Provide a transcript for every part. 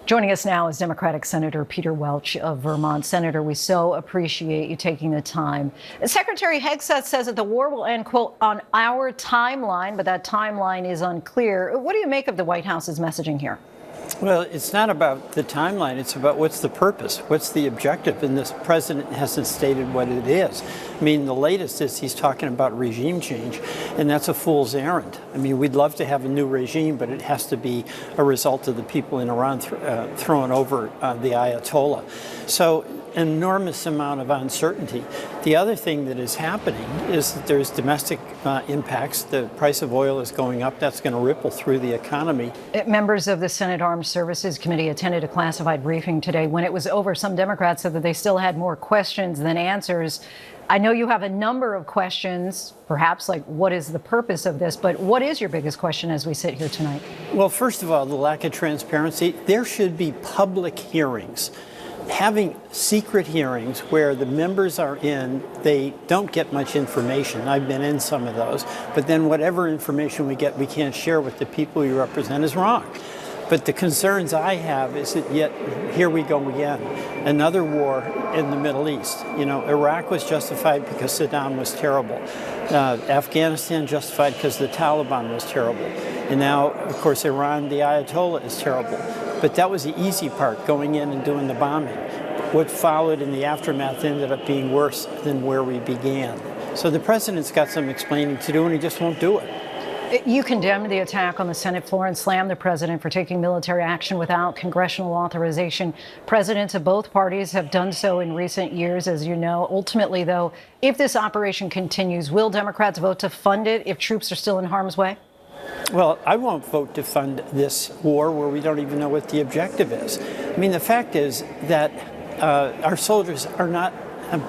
Joining us now is Democratic Senator Peter Welch of Vermont. Senator, we so appreciate you taking the time. Secretary Hegseth says that the war will end, quote, on our timeline, but that timeline is unclear. What do you make of the White House's messaging here? Well, it's not about the timeline. It's about what's the purpose, what's the objective, and this president hasn't stated what it is. I mean, the latest is he's talking about regime change, and that's a fool's errand. I mean, we'd love to have a new regime, but it has to be a result of the people in Iran throwing over the Ayatollah. So, an enormous amount of uncertainty. The other thing that is happening is that there's domestic impacts. The price of oil is going up. That's going to ripple through the economy. Members of the Senate Armed Services Committee attended a classified briefing today. When it was over, some Democrats said that they still had more questions than answers. I know you have a number of questions, perhaps like what is the purpose of this, but what is your biggest question as we sit here tonight? Well, first of all, the lack of transparency. There should be public hearings. Having secret hearings where the members are in, they don't get much information. I've been in some of those. But then whatever information we get, we can't share with the people you represent is wrong. But the concerns I have is that yet here we go again, another war in the Middle East. You know, Iraq was justified because Saddam was terrible. Afghanistan justified because the Taliban was terrible. And now, of course, Iran, the Ayatollah is terrible. But that was the easy part, going in and doing the bombing. What followed in the aftermath ended up being worse than where we began. So the president's got some explaining to do, and he just won't do it. You condemned the attack on the Senate floor and slammed the president for taking military action without congressional authorization. Presidents of both parties have done so in recent years, as you know. Ultimately, though, if this operation continues, will Democrats vote to fund it if troops are still in harm's way? Well, I won't vote to fund this war where we don't even know what the objective is. I mean, the fact is that our soldiers are not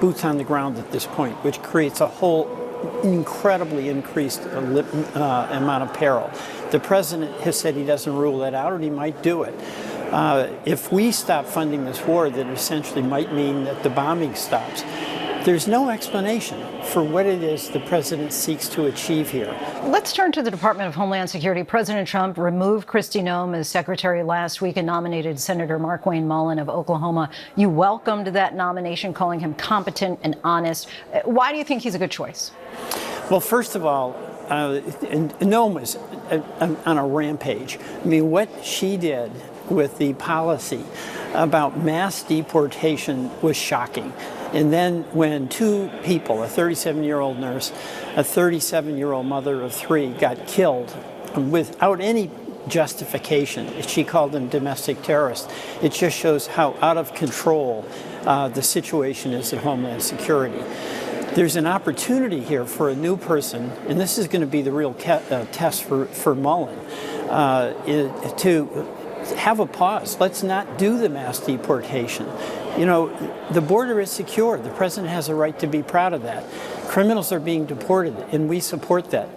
boots on the ground at this point, which creates a whole incredibly increased amount of peril. The president has said he doesn't rule that out, and he might do it. If we stop funding this war, that essentially might mean that the bombing stops. There's no explanation for what it is the president seeks to achieve here. Let's turn to the Department of Homeland Security. President Trump removed Kristi Noem as secretary last week and nominated Senator Markwayne Mullin of Oklahoma. You welcomed that nomination, calling him competent and honest. Why do you think he's a good choice? Well, first of all, Noem was on a rampage. I mean, what she did with the policy about mass deportation was shocking. And then when two people, a 37-year-old nurse, a 37-year-old mother of three, got killed without any justification, she called them domestic terrorists. It just shows how out of control the situation is at Homeland Security. There's an opportunity here for a new person, and this is going to be the real test for Mullin, to have a pause. Let's not do the mass deportation. You know, the border is secure. The president has a right to be proud of that. Criminals are being deported, and we support that.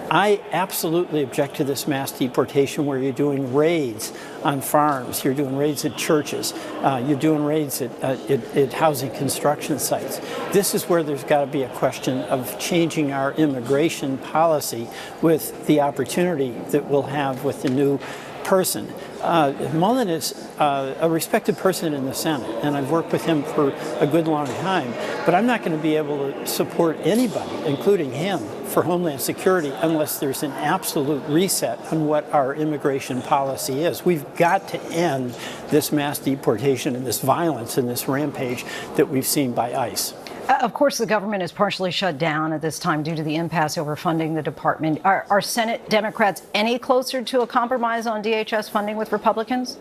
I absolutely object to this mass deportation where you're doing raids on farms, you're doing raids at churches, you're doing raids at housing construction sites. This is where there's got to be a question of changing our immigration policy with the opportunity that we'll have with the new person. Mullin is a respected person in the Senate, and I've worked with him for a good long time, but I'm not going to be able to support anybody, including him, for Homeland Security unless there's an absolute reset on what our immigration policy is. We've got to end this mass deportation and this violence and this rampage that we've seen by ICE. Of course, the government is partially shut down at this time due to the impasse over funding the department. Are Senate Democrats any closer to a compromise on D.H.S. funding with Republicans?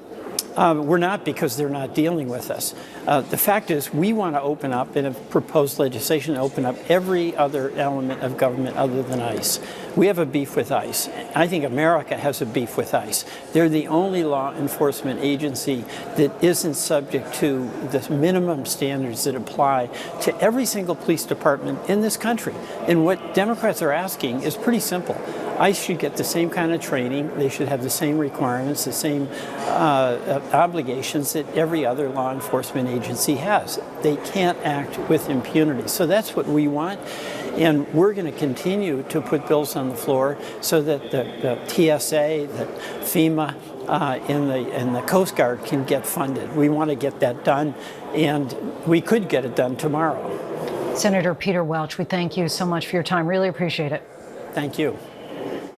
We're not, because they're not dealing with us. The fact is, we want to open up, and have proposed legislation to open up every other element of government other than ICE. We have a beef with ICE. I think America has a beef with ICE. They're the only law enforcement agency that isn't subject to the minimum standards that apply to every single police department in this country. And what Democrats are asking is pretty simple. ICE should get the same kind of training. They should have the same requirements, the same obligations that every other law enforcement agency has. They can't act with impunity. So that's what we want. And we're going to continue to put bills on the floor so that the TSA, that FEMA, and the Coast Guard can get funded. We want to get that done, and we could get it done tomorrow. Senator Peter Welch, we thank you so much for your time. Really appreciate it. Thank you.